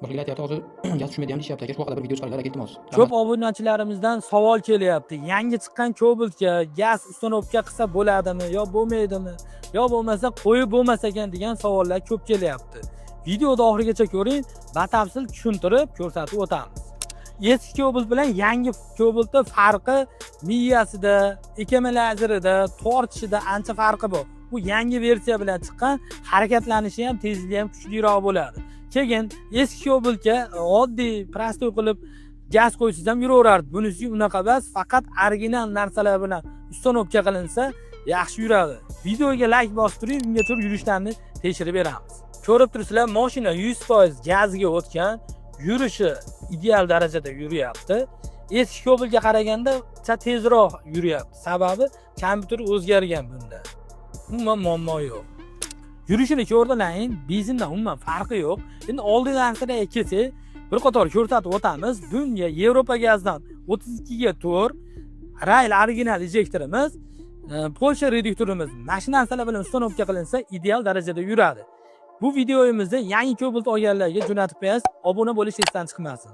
Boshqa aytyapti hozir gaz tushmaydi ham deyapti. Aka shu haqida bir video chiqaringlar aka iltimos. Ko'p obunachilarimizdan savol kelyapti. Yangi chiqqan Cobalt'ga gaz uстановка qilsa bo'ladimi yo bo'lmaydimi? Yo bo'lmasa qo'yib bo'lmas ekan degan savollar ko'p kelyapti. Videoni oxirigacha ko'ring, batafsil tushuntirib ko'rsatib o'tamiz. Eski Cobalt bilan yangi Cobalt'ning farqi miyasida, ekkamalazerida, tortishida ancha farqi bor. Bu yangi versiya bilan chiqqan, harakatlanishi ham, tezligi ham kuchliroq bo'ladi. Keyin eski Cobalt'ga oddiy prostoy qilib gaz qo'ysangiz ham yuraverardi. Bunisi unaqa emas, faqat original narsalar bilan uстановка qilinsa yaxshi yuradi. Videoga like bosib turing, unga turib yurishlarni tekshirib beramiz. Ko'rib turibsizlar, mashina 100% gazga o'tgan, yurishi ideal darajada yuryapti. Eski Cobalt'ga qaraganda tezroq yuryapti. Sababi kompyuter o'zgargan bunda. Umuman muammo yo'q. Yurishini ko'rdilaring, benzindan umuman farqi yo'q. Endi oldinlariga kelsak, bir qator ko'rsatib o'tamiz. Bunga Yevropa gazdan 32 ga 4 rail original injektorimiz, Polsha reduktorimiz, mashina narsalar bilan uстановка qilinsa ideal darajada yuradi. Bu videoyimizni yangi Cobalt olganlarga jo'natib qo'yasiz. Obuna bo'lish esdan chiqmasin.